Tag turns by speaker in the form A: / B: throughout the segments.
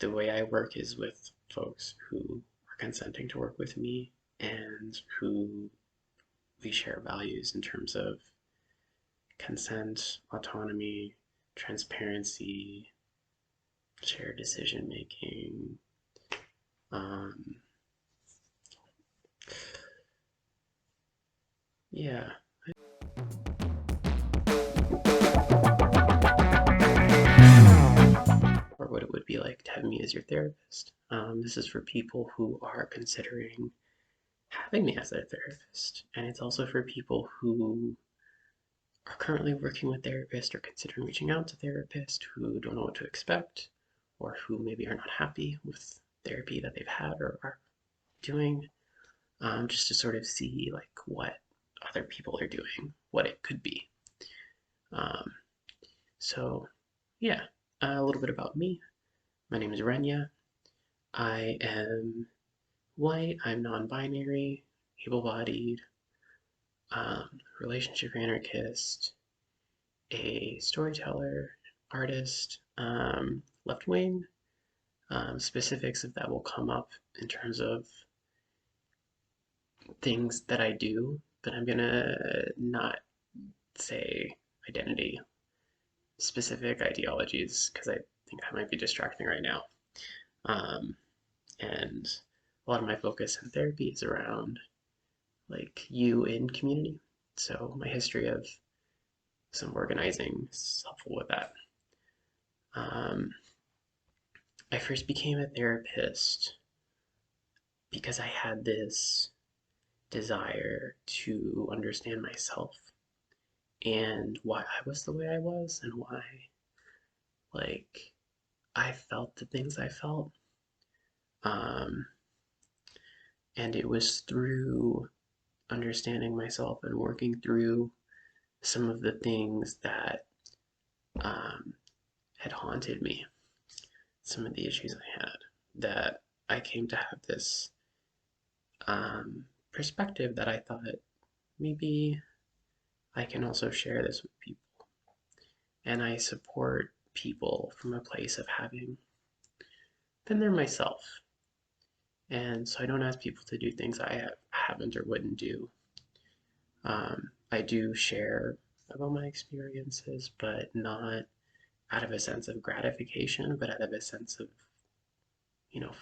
A: the way I work is with folks who are consenting to work with me and who we share values in terms of consent, autonomy, transparency, shared decision making. Um, yeah, or what it would be like to have me as your therapist. This is for people who are considering having me as their therapist, and it's also for people who are currently working with therapists or considering reaching out to therapists who don't know what to expect or who maybe are not happy with therapy that they've had or are doing, just to sort of see like what other people are doing, what it could be. Um, so yeah, a little bit about me. My name is Renya. I am white, I'm non-binary, able-bodied, relationship anarchist, a storyteller, artist, left wing. Specifics of that will come up in terms of things that I do, but I'm gonna not say identity, specific ideologies, because I think that might be distracting right now. Um, and a lot of my focus in therapy is around like you in community. So my history of some organizing is helpful with that. Um, I first became a therapist because I had this desire to understand myself and why I was the way I was and why, like, I felt the things I felt. Um, and it was through understanding myself and working through some of the things that um, had haunted me, some of the issues I had, that I came to have this perspective that I thought maybe I can also share this with people. And I support people from a place of having been there myself. And so I don't ask people to do things I haven't or wouldn't do. I do share about my experiences, but not out of a sense of gratification, but out of a sense of,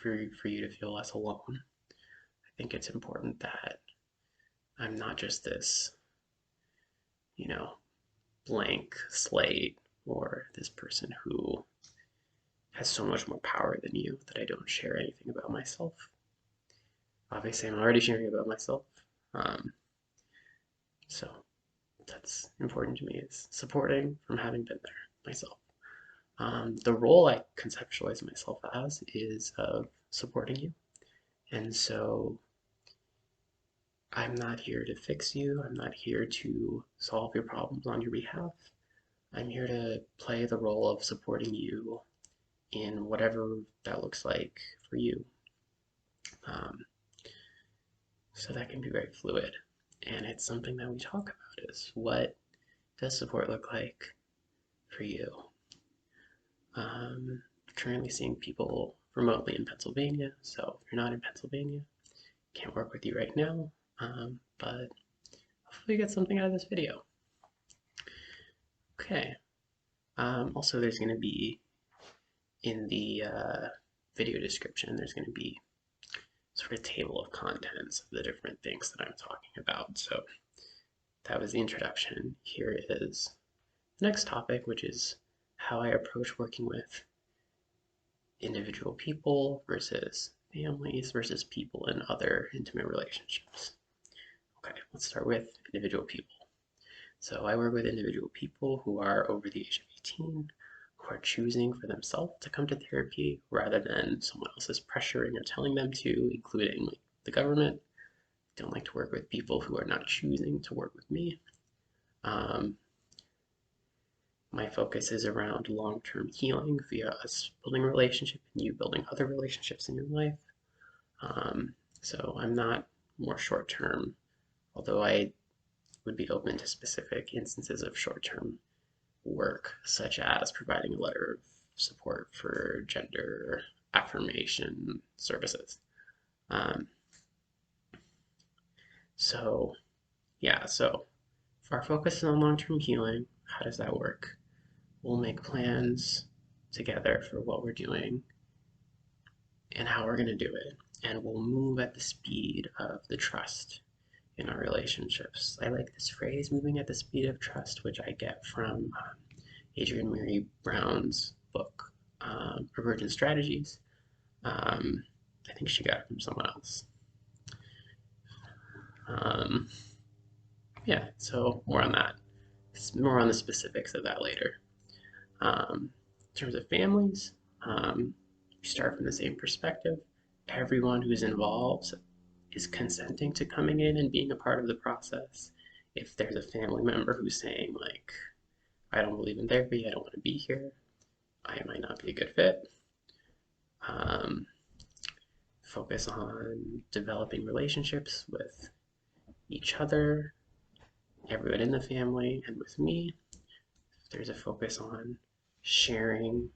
A: for you to feel less alone. I think it's important that I'm not just this, you know, blank slate or this person who has so much more power than you that I don't share anything about myself. Obviously, I'm already sharing about myself. Um, so that's important to me is supporting from having been there myself. The role I conceptualize myself as is of supporting you. And so I'm not here to fix you. I'm not here to solve your problems on your behalf. I'm here to play the role of supporting you in whatever that looks like for you. Um, so that can be very fluid. And it's something that we talk about is what does support look like for you? Currently seeing people remotely in Pennsylvania, so if you're not in Pennsylvania, can't work with you right now, but hopefully you get something out of this video. Okay, also there's going to be in the video description, there's going to be sort of table of contents of the different things that I'm talking about. So that was the introduction. Here is the next topic, which is how I approach working with individual people versus families versus people in other intimate relationships. Okay, let's start with individual people. So I work with individual people who are over the age of 18, who are choosing for themselves to come to therapy rather than someone else's pressuring or telling them to, including like, the government. I don't like to work with people who are not choosing to work with me. My focus is around long-term healing via us building a relationship and you building other relationships in your life. So I'm not more short-term, although I would be open to specific instances of short-term work, such as providing a letter of support for gender affirmation services. Um, so yeah, so if our focus is on long-term healing, how does that work? We'll make plans together for what we're doing and how we're going to do it. And we'll move at the speed of the trust in our relationships. I like this phrase, moving at the speed of trust, which I get from Adrienne Mary Brown's book, Emergent Strategies. I think she got it from someone else. Um, yeah, so more on that. More on the specifics of that later. In terms of families, we start from the same perspective. Everyone who's involved is consenting to coming in and being a part of the process. If there's a family member who's saying, like, I don't believe in therapy, I don't want to be here, I might not be a good fit, um, focus on developing relationships with each other, everyone in the family, and with me. There's a focus on sharing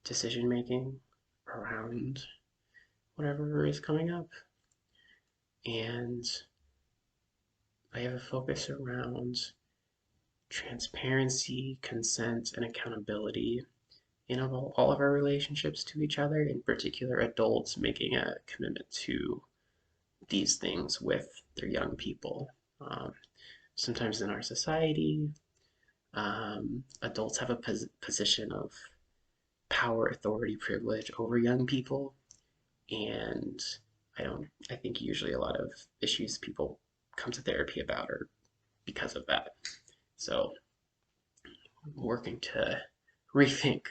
A: decision making around whatever is coming up. And I have a focus around transparency, consent, and accountability in all of our relationships to each other, in particular, adults making a commitment to these things with their young people. Sometimes in our society, adults have a position of power, authority, privilege over young people, and I think usually a lot of issues people come to therapy about are because of that. So working to rethink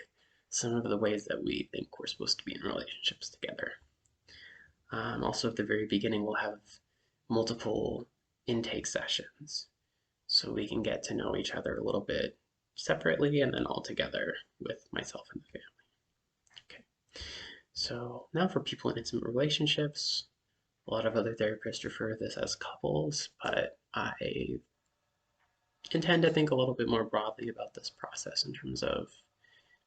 A: some of the ways that we think we're supposed to be in relationships together. Also, at the very beginning, we'll have multiple intake sessions so we can get to know each other a little bit separately and then all together with myself and the family. Okay, so now for people in intimate relationships, a lot of other therapists refer to this as couples, but I intend to think a little bit more broadly about this process in terms of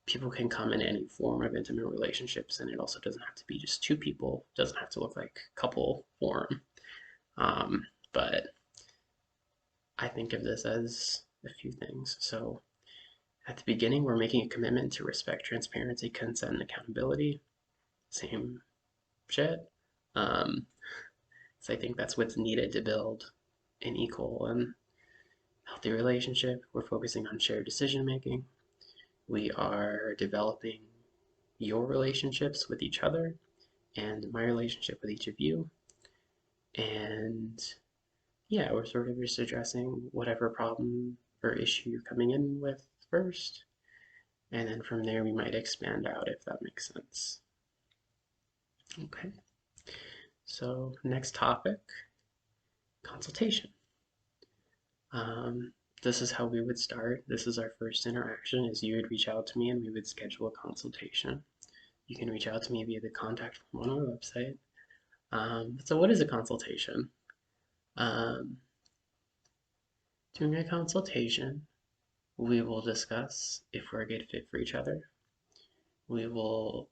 A: people can come in any form of intimate relationships, and it also doesn't have to be just two people, it doesn't have to look like couple form. But I think of this as a few things. So at the beginning, we're making a commitment to respect, transparency, consent, and accountability. Same shit. Um, so I think that's what's needed to build an equal and healthy relationship. We're focusing on shared decision making. We are developing your relationships with each other and my relationship with each of you. And yeah, we're sort of just addressing whatever problem or issue you're coming in with first. And then from there, we might expand out if that makes sense. Okay, so next topic, consultation. This is how we would start. This is our first interaction is you would reach out to me and we would schedule a consultation. You can reach out to me via the contact form on our website. So what is a consultation? Um, During a consultation, we will discuss if we're a good fit for each other. We will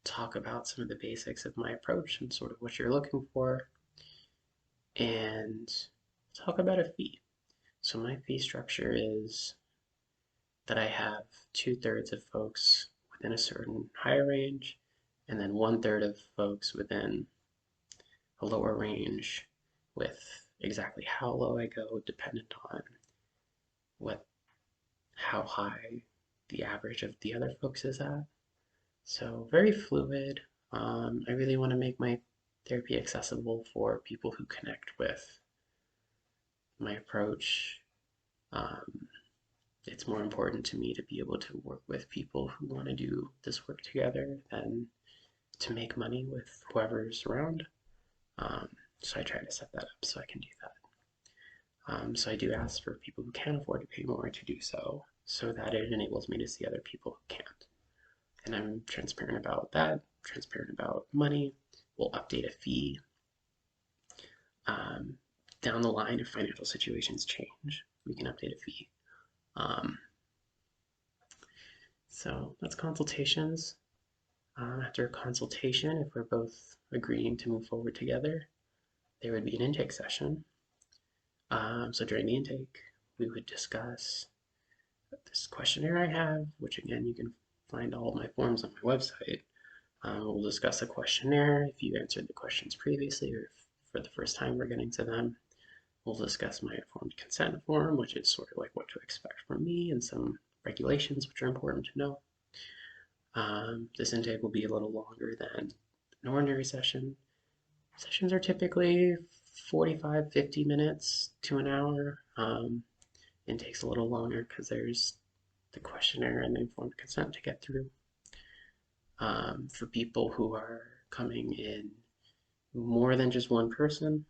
A: talk about some of the basics of my approach and sort of what you're looking for, and talk about a fee. So my fee structure is that I have 2/3 of folks within a certain higher range, and then 1/3 of folks within a lower range, with exactly how low I go dependent on what how high the average of the other folks is at. So very fluid. I really want to make my therapy accessible for people who connect with my approach. Um, it's more important to me to be able to work with people who want to do this work together than to make money with whoever's around. Um, so I try to set that up so I can do that. So I do ask for people who can afford to pay more to do so, so that it enables me to see other people who can't. And I'm transparent about that, transparent about money. We'll update a fee. Down the line, if financial situations change, we can update a fee. So that's consultations. After a consultation, if we're both agreeing to move forward together, there would be an intake session. So during the intake, we would discuss this questionnaire I have, which again, you can find all of my forms on my website. We'll discuss the questionnaire if you answered the questions previously or if for the first time we're getting to them. We'll discuss my informed consent form, which is sort of like what to expect from me and some regulations which are important to know. This intake will be a little longer than an ordinary session. Sessions are typically 45, 50 minutes to an hour. Intake's a little longer because there's the questionnaire and the informed consent to get through. For people who are coming in more than just one person,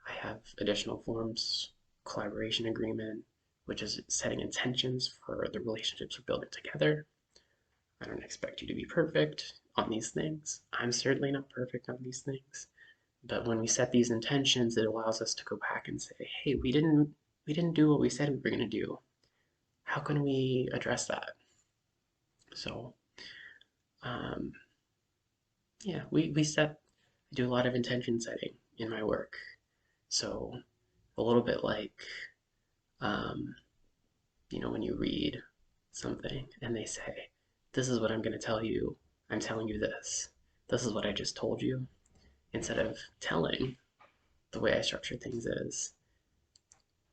A: I have additional forms, collaboration agreement, which is setting intentions for the relationships we're building together. I don't expect you to be perfect on these things. I'm certainly not perfect on these things. But when we set these intentions, it allows us to go back and say, hey, we didn't do what we said we were going to do. How can we address that? So, um, yeah, we do a lot of intention setting in my work. So, a little bit like, um, when you read something and they say, this is what I'm going to tell you. I'm telling you this. This is what I just told you. Instead of telling, the way I structure things is,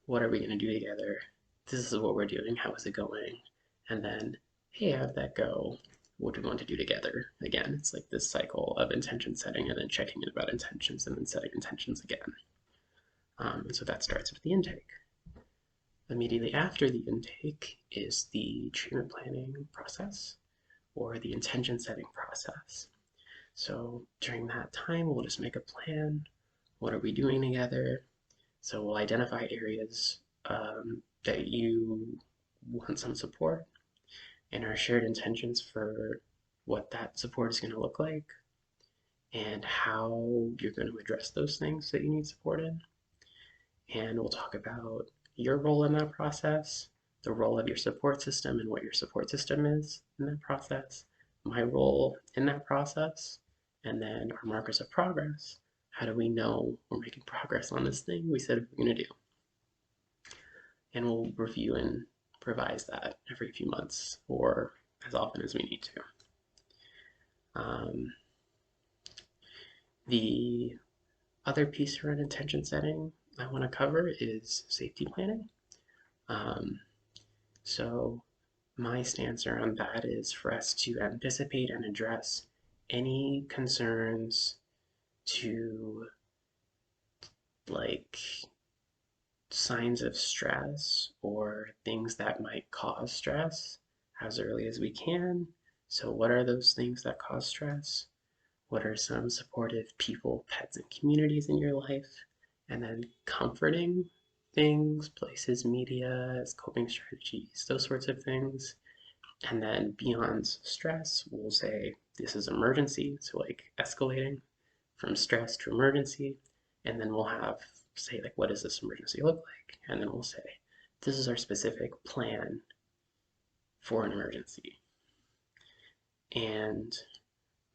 A: what are we going to do together? This is what we're doing. How is it going? And then, hey, how'd that go? What do we want to do together? Again, it's like this cycle of intention setting and then checking in about intentions and then setting intentions again. And so that starts with the intake. Immediately after the intake is the treatment planning process or the intention setting process. So during that time, we'll just make a plan. What are we doing together? So we'll identify areas that you want some support and our shared intentions for what that support is going to look like and how you're going to address those things that you need support in. And we'll talk about your role in that process, the role of your support system and what your support system is in that process, my role in that process, and then our markers of progress. How do we know we're making progress on this thing we said we're going to do? And we'll review and revise that every few months or as often as we need to. The other piece around intention setting I want to cover is safety planning. So my stance around that is for us to anticipate and address any concerns to like signs of stress or things that might cause stress as early as we can. So what are those things that cause stress? What are some supportive people, pets, and communities in your life? And then comforting things, places, media as coping strategies, those sorts of things. And then beyond stress, we'll say this is emergency, so like escalating from stress to emergency. And then we'll have, say, like, what does this emergency look like? And then we'll say, this is our specific plan for an emergency. And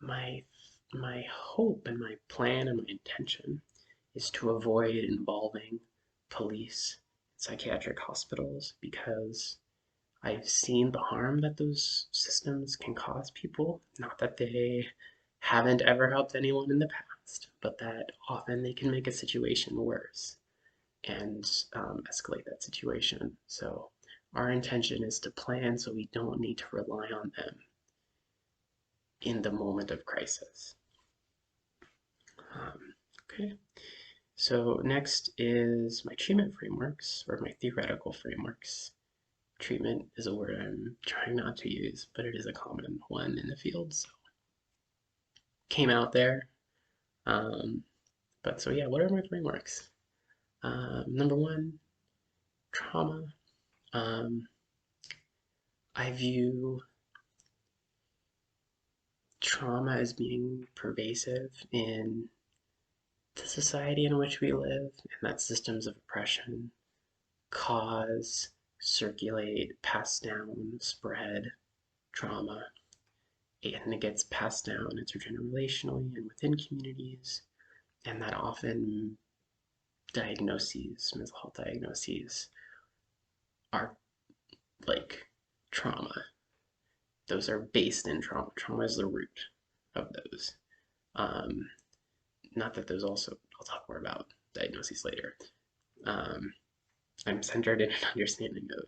A: my my hope and my plan and my intention is to avoid involving police, psychiatric hospitals, because I've seen the harm that those systems can cause people. Not that they haven't ever helped anyone in the past, but that often they can make a situation worse and escalate that situation. So our intention is to plan so we don't need to rely on them in the moment of crisis. Okay, so next is my treatment frameworks or my theoretical frameworks. Treatment is a word I'm trying not to use, but it is a common one in the field. So came out there. But so yeah, what are my frameworks? Number one, trauma. I view trauma as being pervasive in the society in which we live, and that systems of oppression cause, circulate, pass down, spread trauma. and it gets passed down intergenerationally and within communities, and that often diagnoses, mental health diagnoses, are like trauma. Those are based in trauma. Trauma is the root of those. Um, Not that those also, I'll talk more about diagnoses later. Um, I'm centered in an understanding of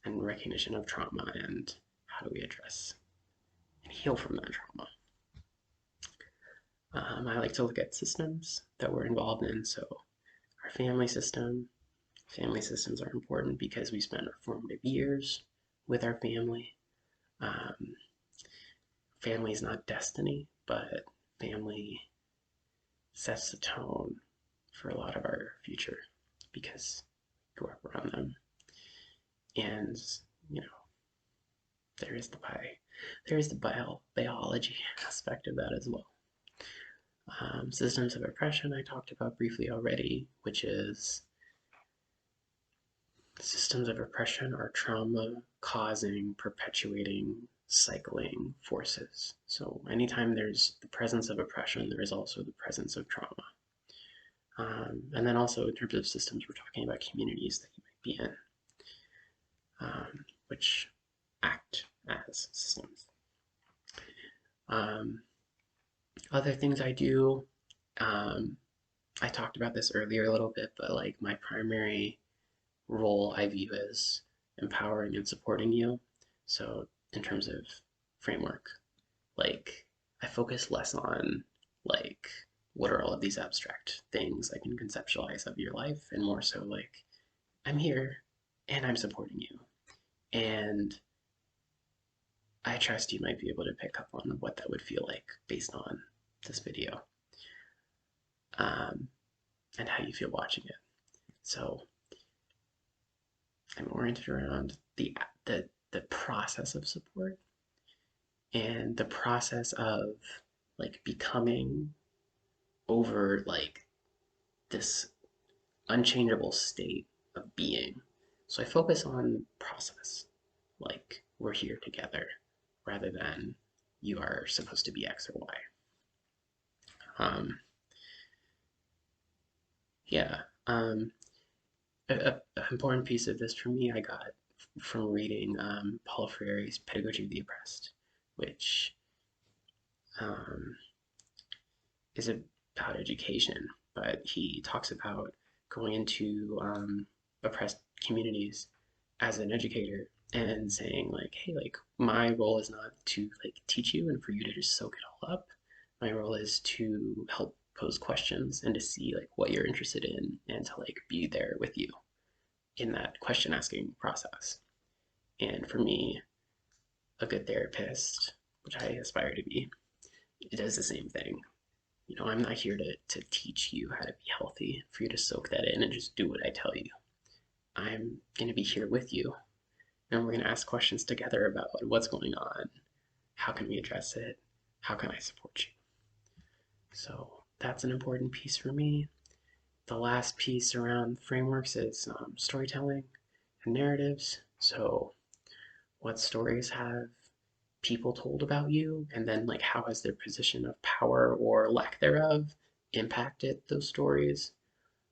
A: and recognition of trauma and how do we address and heal from that trauma. I like to look at systems that we're involved in. So our family systems are important because we spend our formative years with our family. Um, Family is not destiny, but family sets the tone for a lot of our future because we grew up around them. And, you know, there is the biology aspect of that as well. Systems of oppression I talked about briefly already, which is systems of oppression are trauma causing, perpetuating, cycling forces. So anytime there's the presence of oppression, there is also the presence of trauma. And then also in terms of systems, we're talking about communities that you might be in, which act as systems. Other things I do, I talked about this earlier a little bit, but like my primary role I view as empowering and supporting you. So in terms of framework, like I focus less on like what are all of these abstract things I can conceptualize of your life, and more so like I'm here and I'm supporting you. And I trust you might be able to pick up on what that would feel like based on this video, um, and how you feel watching it. So I'm oriented around the process of support and the process of like becoming over like this unchangeable state of being. So I focus on process, like we're here together, rather than you are supposed to be X or Y. Um, yeah. A important piece of this for me I got from reading Paulo Freire's Pedagogy of the Oppressed, which um, is about education, but he talks about going into oppressed communities as an educator and saying like, hey, like my role is not to like teach you and for you to just soak it all up. My role is to help pose questions and to see like what you're interested in and to like be there with you in that question asking process. And for me, a good therapist, which I aspire to be, it does the same thing. You know, I'm not here to teach you how to be healthy, for you to soak that in and just do what I tell you. I'm going to be here with you, and we're going to ask questions together about what's going on, how can we address it, how can I support you. So that's an important piece for me. The last piece around frameworks is storytelling and narratives. So what stories have people told about you, and then like how has their position of power or lack thereof impacted those stories?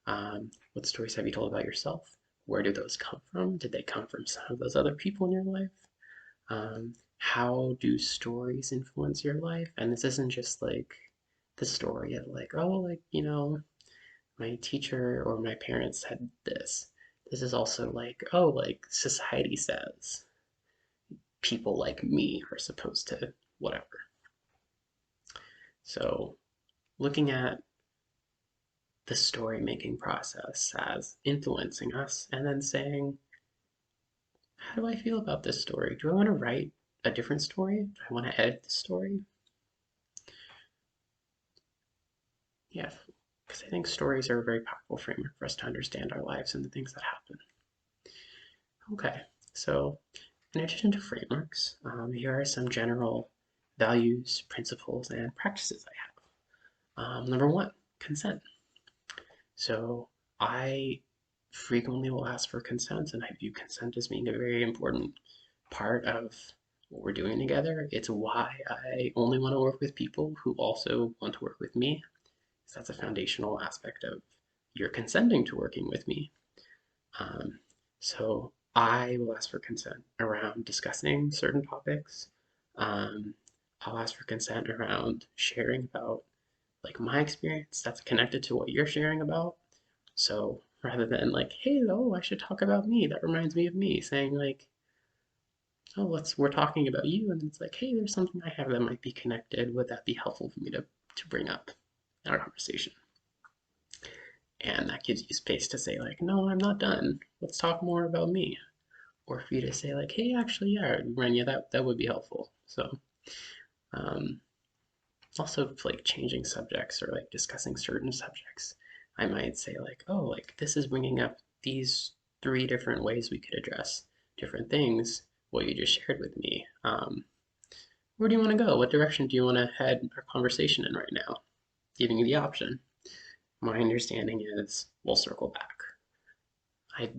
A: What stories have you told about yourself? Where do those come from? Did they come from some of those other people in your life? How do stories influence your life? And this isn't just like the story of like, oh, like, you know, my teacher or my parents said this. This is also like, oh, like society says people like me are supposed to whatever. So looking at the story making process as influencing us and then saying, how do I feel about this story? Do I want to write a different story? Do I want to edit the story? Yeah, because I think stories are a very powerful framework for us to understand our lives and the things that happen. Okay, so in addition to frameworks, here are some general values, principles, and practices I have. Number one, consent. So I frequently will ask for consent, and I view consent as being a very important part of what we're doing together. It's why I only want to work with people who also want to work with me. So that's a foundational aspect of you're consenting to working with me. Um, so I will ask for consent around discussing certain topics. Um, I'll ask for consent around sharing about like my experience that's connected to what you're sharing about. So rather than like, hey, oh, I should talk about me, that reminds me of me, saying like, oh, we're talking about you, and it's like, hey, there's something I have that might be connected. Would that be helpful for me to bring up in our conversation? And that gives you space to say like, no, I'm not done. Let's talk more about me. Or for you to say like, hey, actually, yeah, Renya, that would be helpful. So um, also like changing subjects or like discussing certain subjects. I might say like, oh, like this is bringing up these three different ways we could address different things. What you just shared with me. Where do you want to go? What direction do you want to head our conversation in right now? Giving you the option. My understanding is we'll circle back. I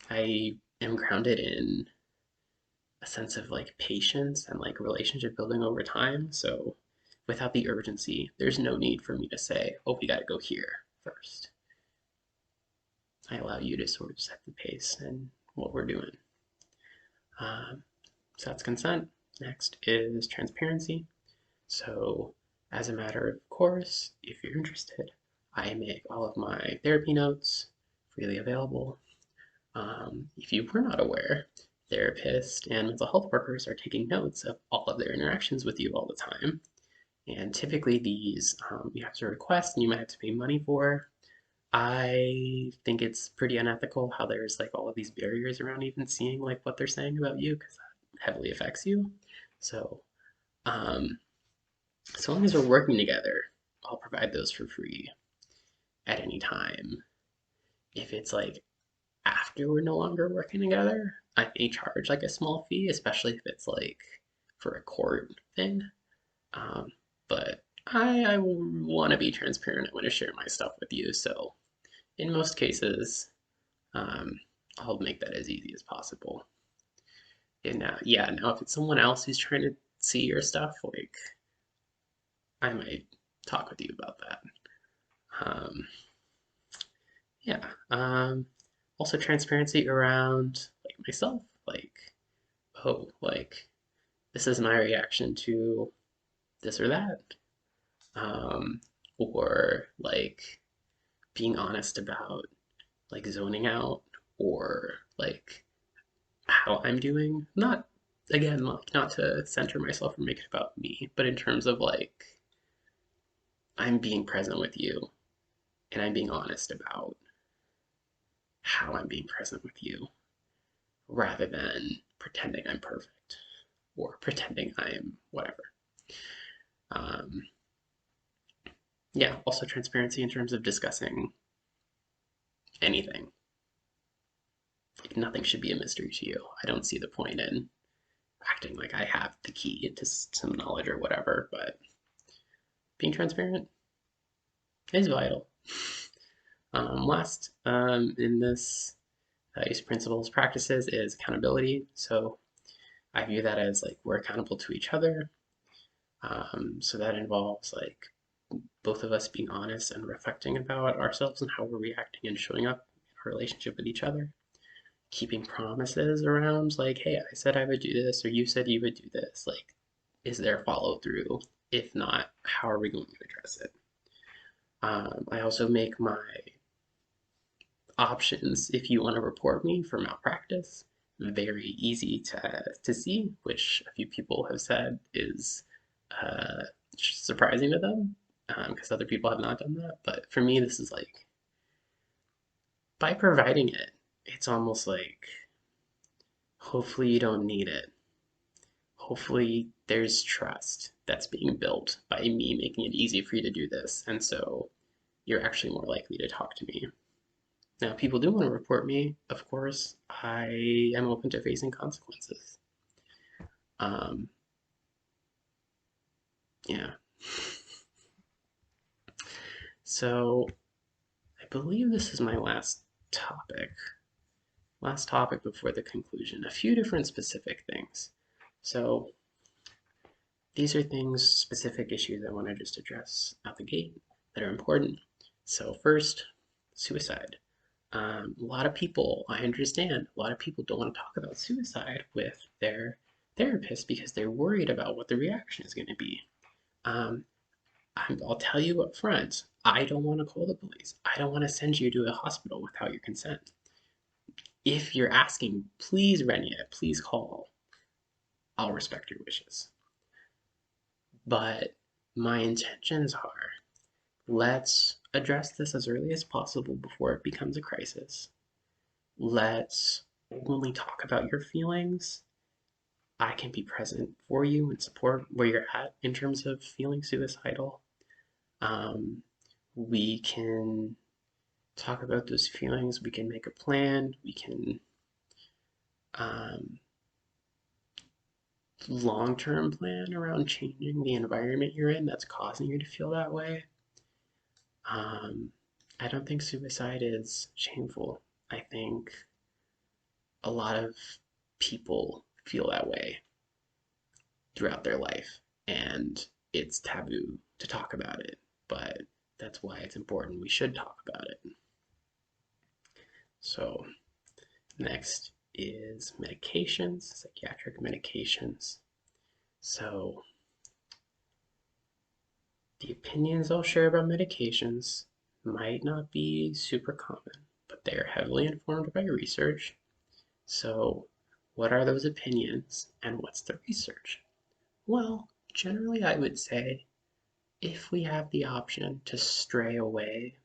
A: I am grounded in a sense of like patience and like relationship building over time. So without the urgency, there's no need for me to say, oh, we got to go here first. I allow you to sort of set the pace and what we're doing. Um, so that's consent. Next is transparency. So, as a matter of course, if you're interested, I make all of my therapy notes freely available. If you were not aware, therapists and mental health workers are taking notes of all of their interactions with you all the time. And typically, these you have to request and you might have to pay money for. I think it's pretty unethical how there's like all of these barriers around even seeing like what they're saying about you because that heavily affects you. So, um, so long as we're working together, I'll provide those for free at any time. If it's like after we're no longer working together, I may charge like a small fee, especially if it's like for a court thing. Um, but I want to be transparent. I want to share my stuff with you. So in most cases, um, I'll make that as easy as possible. And yeah, now if it's someone else who's trying to see your stuff, like I might talk with you about that. Um, yeah. Also transparency around like myself, like oh, like this is my reaction to this or that, um, or like being honest about like zoning out or like how I'm doing. Not again, like not to center myself or make it about me, but in terms of like I'm being present with you and I'm being honest about how I'm being present with you rather than pretending I'm perfect or pretending I'm whatever. Um, yeah, also transparency in terms of discussing anything. Like nothing should be a mystery to you. I don't see the point in acting like I have the key to some knowledge or whatever, but being transparent is vital. Last in this use principles practices is accountability. So I view that as like we're accountable to each other. So that involves like both of us being honest and reflecting about ourselves and how we're reacting and showing up in our relationship with each other. Keeping promises around like, hey, I said I would do this, or you said you would do this. Like, is there follow through? If not, how are we going to address it? I also make my options if you want to report me for malpractice very easy to see, which a few people have said is uh, surprising to them because other people have not done that. But for me, this is like by providing it, it's almost like hopefully you don't need it. Hopefully there's trust that's being built by me making it easy for you to do this. And so you're actually more likely to talk to me. Now, if people do want to report me, of course, I am open to facing consequences. Um, yeah. So I believe this is my last topic. Last topic before the conclusion. A few different specific things. So these are things, specific issues I want to just address out the gate that are important. So first, suicide. A lot of people, I understand, a lot of people don't want to talk about suicide with their therapist because they're worried about what the reaction is going to be. Um, I'll tell you up front, I don't want to call the police. I don't want to send you to a hospital without your consent. If you're asking, please, Renia, please call. I'll respect your wishes. But my intentions are, let's address this as early as possible before it becomes a crisis. Let's only talk about your feelings. I can be present for you and support where you're at in terms of feeling suicidal. Um, we can talk about those feelings. We can make a plan. We can um, long-term plan around changing the environment you're in that's causing you to feel that way. Um, I don't think suicide is shameful. I think a lot of people feel that way throughout their life, and it's taboo to talk about it, but that's why it's important. We should talk about it. So, next is medications, psychiatric medications. So, the opinions I'll share about medications might not be super common, but they are heavily informed by research. So, what are those opinions and what's the research? Well, generally, I would say if we have the option to stray away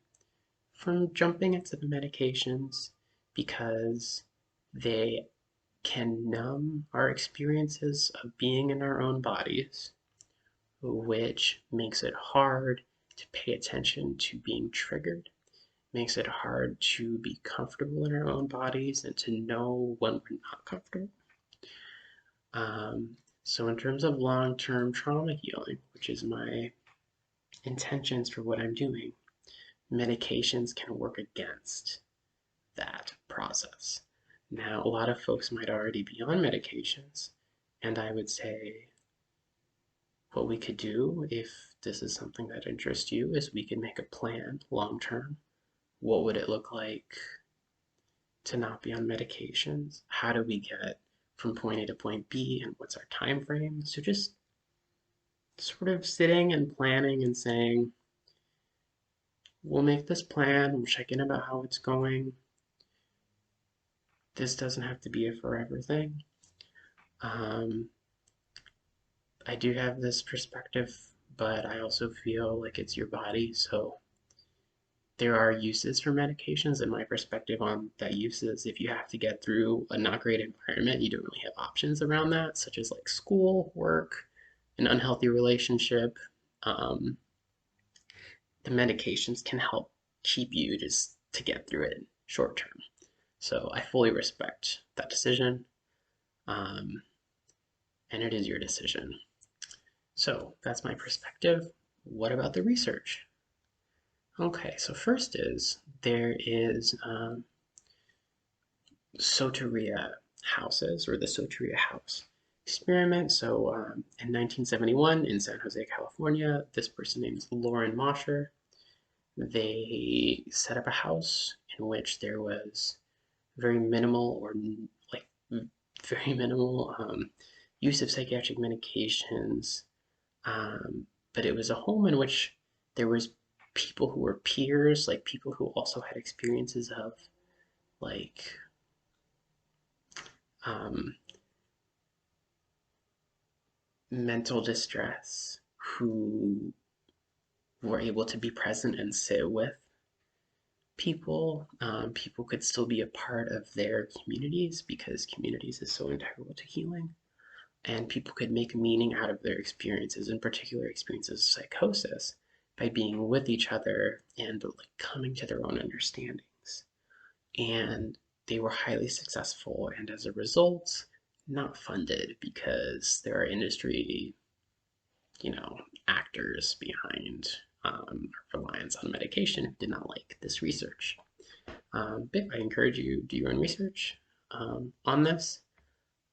A: from jumping into the medications because they can numb our experiences of being in our own bodies, which makes it hard to pay attention to being triggered, makes it hard to be comfortable in our own bodies and to know when we're not comfortable. So, in terms of long term trauma healing, which is my intentions for what I'm doing, medications can work against that process. Now, a lot of folks might already be on medications, and I would say what we could do if this is something that interests you is we can make a plan long term. What would it look like to not be on medications? How do we get from point A to point B, and what's our time frame? So just sort of sitting and planning and saying, we'll make this plan, we'll check in about how it's going. This doesn't have to be a forever thing. Um, I do have this perspective, but I also feel like it's your body. So there are uses for medications, and my perspective on that use is if you have to get through a not great environment, you don't really have options around that, such as like school, work, an unhealthy relationship. Um, the medications can help keep you just to get through it short term. So I fully respect that decision, um, and it is your decision. So that's my perspective. What about the research? Okay, so first is there is Soteria houses, or the Soteria house experiment. So in 1971 in San Jose, California, this person named Lauren Mosher, they set up a house in which there was very minimal or like very minimal use of psychiatric medications, but it was a home in which there was people who were peers, like people who also had experiences of like um, mental distress, who were able to be present and sit with people. People could still be a part of their communities because communities is so integral to healing. And people could make meaning out of their experiences, in particular experiences of psychosis, by being with each other and like coming to their own understandings. And they were highly successful, and as a result, not funded because there are industry, actors behind reliance on medication who did not like this research. But I encourage you to do your own research on this.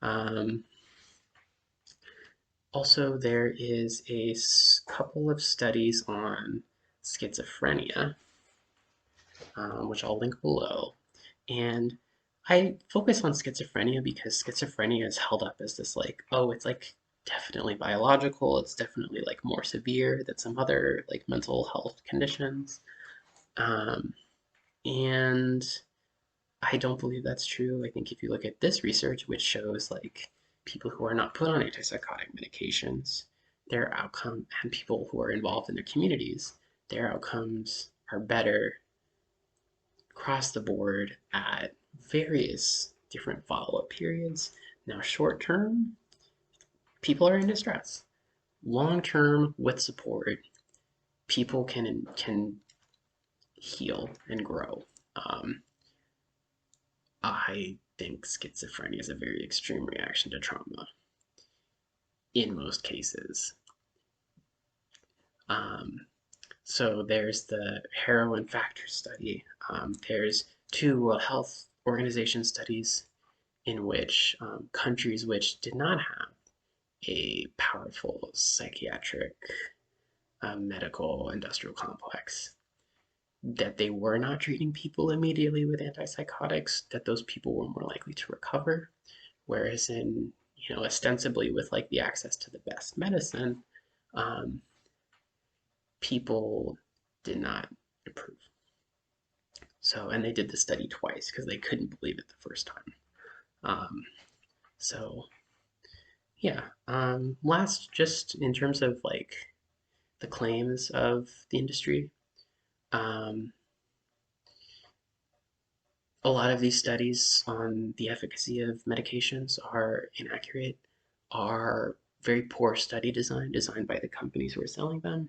A: Um, Also, there is a couple of studies on schizophrenia, which I'll link below. And I focus on schizophrenia because schizophrenia is held up as this like, oh, it's like definitely biological, it's definitely like more severe than some other like mental health conditions. Um, and I don't believe that's true. I think if you look at this research, which shows like people who are not put on antipsychotic medications, their outcome, and people who are involved in their communities, their outcomes are better across the board at various different follow-up periods. Now, short term, people are in distress. Long term, with support, people can heal and grow. Um, I think schizophrenia is a very extreme reaction to trauma in most cases. Um, so there's the heroin factor study. There's two World Health Organization studies in which countries which did not have a powerful psychiatric medical industrial complex, that they were not treating people immediately with antipsychotics, that those people were more likely to recover. Whereas in, ostensibly with like the access to the best medicine, um, people did not improve. So, and they did the study twice because they couldn't believe it the first time. Um, so, yeah. Last, just in terms of like the claims of the industry, um, a lot of these studies on the efficacy of medications are inaccurate, are very poor study design, designed by the companies who are selling them.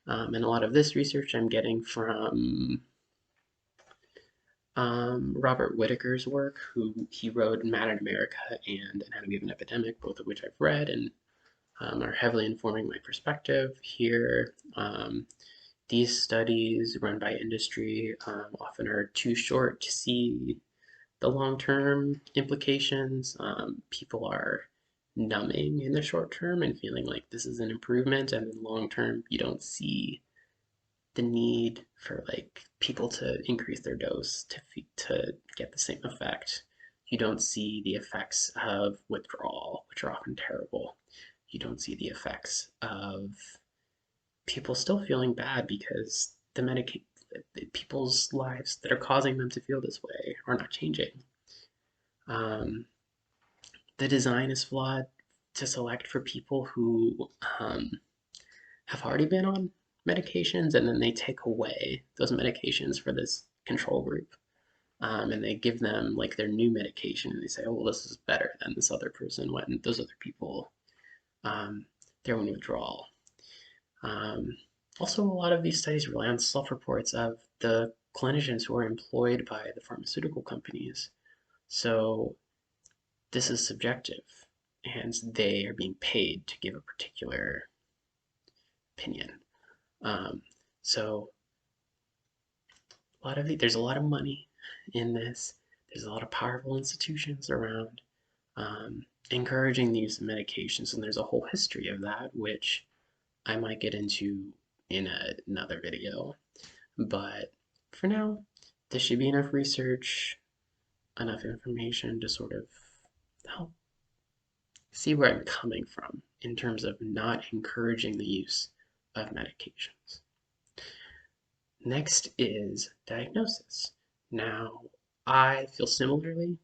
A: And a lot of this research I'm getting from Robert Whitaker's work, who he wrote Mad in America and Anatomy of an Epidemic, both of which I've read and are heavily informing my perspective here. These studies run by industry often are too short to see the long-term implications. People are numbing in the short term and feeling like this is an improvement, and in long term, you don't see the need for like people to increase their dose to get the same effect. You don't see the effects of withdrawal, which are often terrible. You don't see the effects of people still feeling bad because the people's lives that are causing them to feel this way are not changing. Um, the design is flawed to select for people who have already been on medications, and then they take away those medications for this control group. And they give them like their new medication and they say, oh, well, this is better than this other person when those other people, um, their own withdrawal. Um, Also, a lot of these studies rely on self-reports of the clinicians who are employed by the pharmaceutical companies. So this is subjective, and they are being paid to give a particular opinion. Um, so there's a lot of money in this. There's a lot of powerful institutions around encouraging the use of medications, and there's a whole history of that, which I might get into in another video. But for now, this should be enough research, enough information to sort of help see where I'm coming from in terms of not encouraging the use of medications. Next is diagnosis. Now, I feel similarly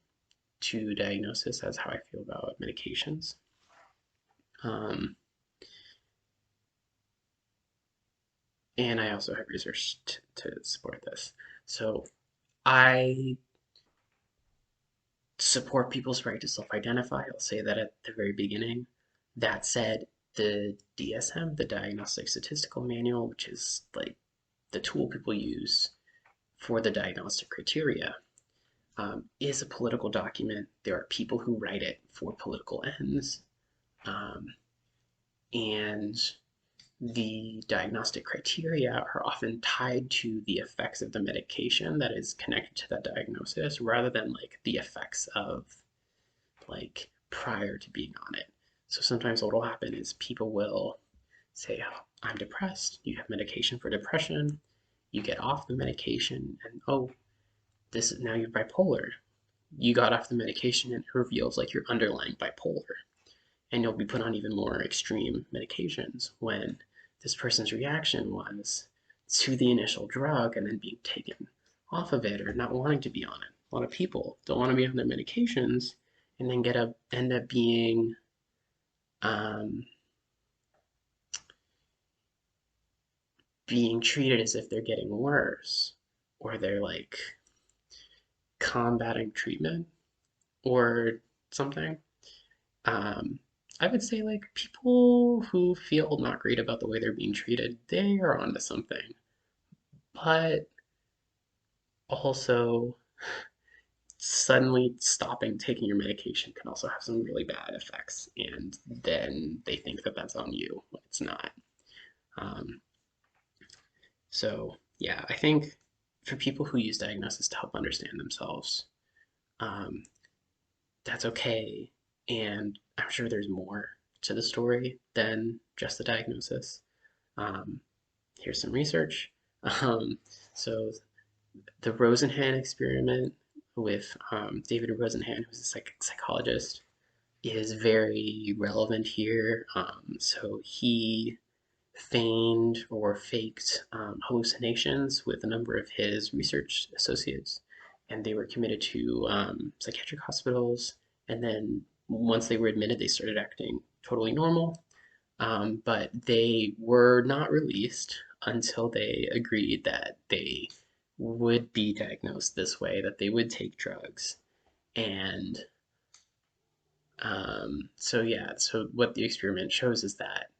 A: to diagnosis as how I feel about medications. Um, and I also have research to support this. So I support people's right to self-identify. I'll say that at the very beginning. That said, the DSM, the Diagnostic Statistical Manual, which is like the tool people use for the diagnostic criteria, is a political document. There are people who write it for political ends. Um, and the diagnostic criteria are often tied to the effects of the medication that is connected to that diagnosis rather than like the effects of like prior to being on it. So sometimes what will happen is people will say, oh, I'm depressed. You have medication for depression. You get off the medication, and oh, this is now you're bipolar. You got off the medication, and it reveals like you're underlying bipolar, and you'll be put on even more extreme medications when this person's reaction was to the initial drug and then being taken off of it or not wanting to be on it. A lot of people don't want to be on their medications and then end up um, being treated as if they're getting worse or they're like combating treatment or something. Um, I would say like people who feel not great about the way they're being treated, they are onto something. But also, suddenly stopping taking your medication can also have some really bad effects, and then they think that that's on you when it's not. Um, so yeah, I think for people who use diagnosis to help understand themselves, um, that's okay. And I'm sure there's more to the story than just the diagnosis. Um, Here's some research. Um, so the Rosenhan experiment with David Rosenhan, who's a psychologist, is very relevant here. So he feigned or faked hallucinations with a number of his research associates, and they were committed to psychiatric hospitals. And then once they were admitted, they started acting totally normal. But they were not released until they agreed that they would be diagnosed this way, that they would take drugs. And so what the experiment shows is that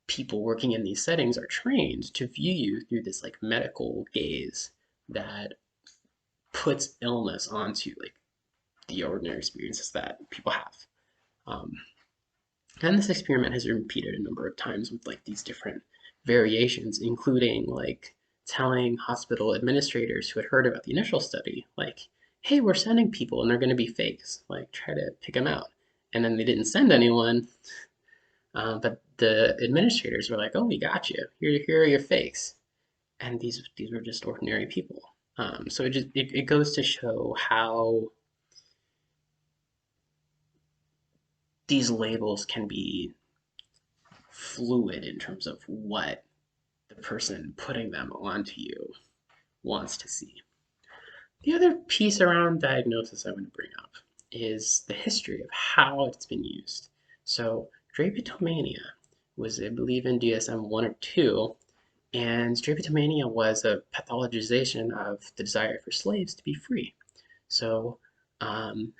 A: people working in these settings are trained to view you through this like medical gaze that puts illness onto like the ordinary experiences that people have. Um, and this experiment has been repeated a number of times with like these different variations, including like telling hospital administrators who had heard about the initial study, like, hey, we're sending people and they're going to be fakes, like try to pick them out. And then they didn't send anyone, but the administrators were like, oh, we got you. Here are your fakes. And these were just ordinary people. So it goes to show how these labels can be fluid in terms of what the person putting them onto you wants to see. The other piece around diagnosis I want to bring up is the history of how it's been used. So drapetomania was, I believe, in DSM 1 or 2, and drapetomania was a pathologization of the desire for slaves to be free. So um,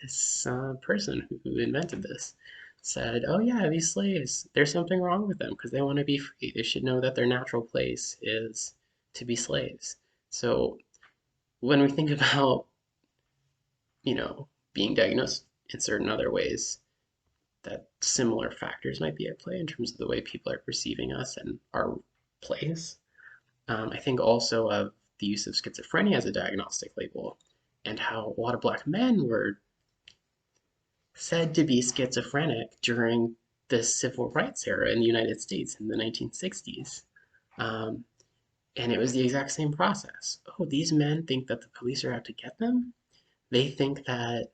A: this person who invented this said, "Oh yeah, these slaves, there's something wrong with them because they want to be free. They should know that their natural place is to be slaves." So when we think about, being diagnosed in certain other ways, that similar factors might be at play in terms of the way people are perceiving us and our place. I think also of the use of schizophrenia as a diagnostic label and how a lot of Black men were said to be schizophrenic during the civil rights era in the United States in the 1960s. Um, and it was the exact same process. Oh, these men think that the police are out to get them. They think that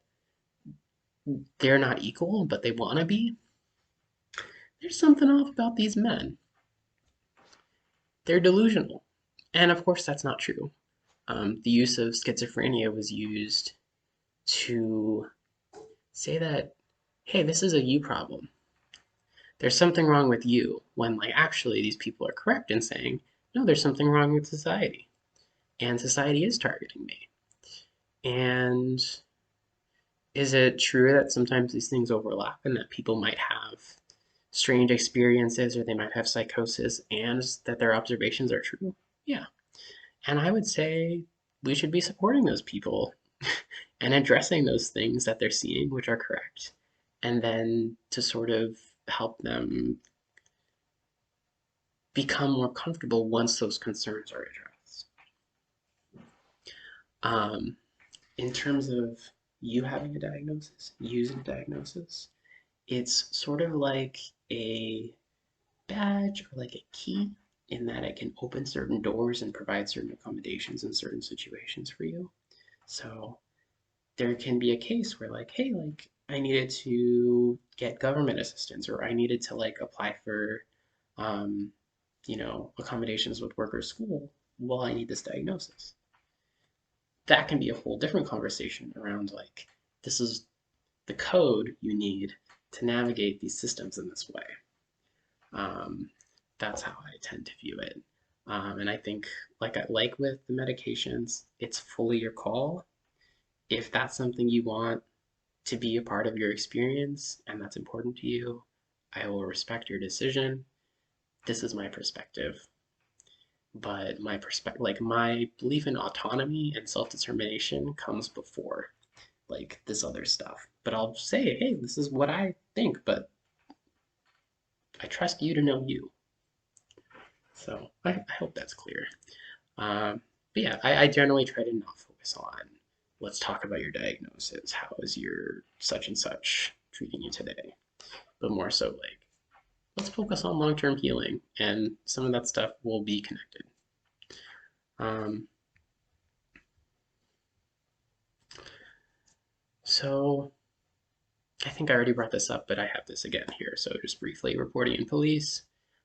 A: they're not equal, but they want to be. There's something off about these men. They're delusional. And of course, that's not true. The use of schizophrenia was used to say that, hey, this is a you problem. There's something wrong with you, when like actually these people are correct in saying, no, there's something wrong with society. And society is targeting me. And is it true that sometimes these things overlap and that people might have strange experiences or they might have psychosis and that their observations are true? Yeah. And I would say we should be supporting those people and addressing those things that they're seeing, which are correct, and then to sort of help them become more comfortable once those concerns are addressed. Um, in terms of you having a diagnosis, using a diagnosis, It's sort of like a badge or like a key in that it can open certain doors and provide certain accommodations in certain situations for you. So there can be a case where like, hey, like I needed to get government assistance or I needed to like apply for um, accommodations with work or school. Well, I need this diagnosis. That can be a whole different conversation around like this is the code you need to navigate these systems in this way. Um, that's how I tend to view it. And I think, like with the medications, it's fully your call. If that's something you want to be a part of your experience and that's important to you, I will respect your decision. This is my perspective. But my perspective, like my belief in autonomy and self-determination comes before like this other stuff. But I'll say, hey, this is what I think, but I trust you to know you. So I hope that's clear. Um, but yeah, I generally try to not focus on let's talk about your diagnosis. How is your such and such treating you today? But more so like let's focus on long-term healing, and some of that stuff will be connected. Um, so I think I already brought this up, but I have this again here. So just briefly, reporting in police.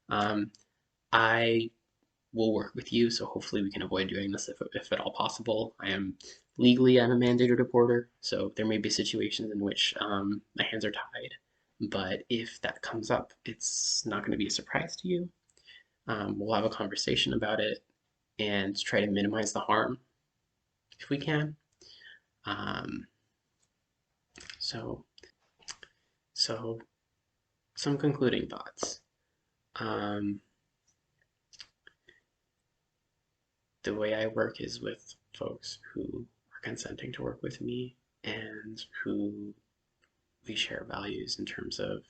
A: Um, I will work with you, so hopefully we can avoid doing this if at all possible. I'm a mandated reporter, so there may be situations in which my hands are tied. But if that comes up, it's not going to be a surprise to you. We'll have a conversation about it and try to minimize the harm if we can. Um, so, so some concluding thoughts. Um, the way I work is with folks who are consenting to work with me and who we share values in terms of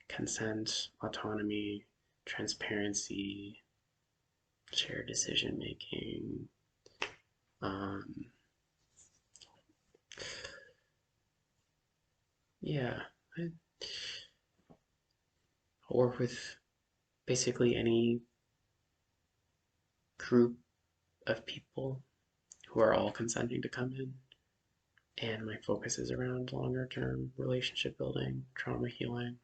A: consent, autonomy, transparency, shared decision making. Um, yeah, I work with basically any group of people who are all consenting to come in. And my focus is around longer term relationship building, trauma healing,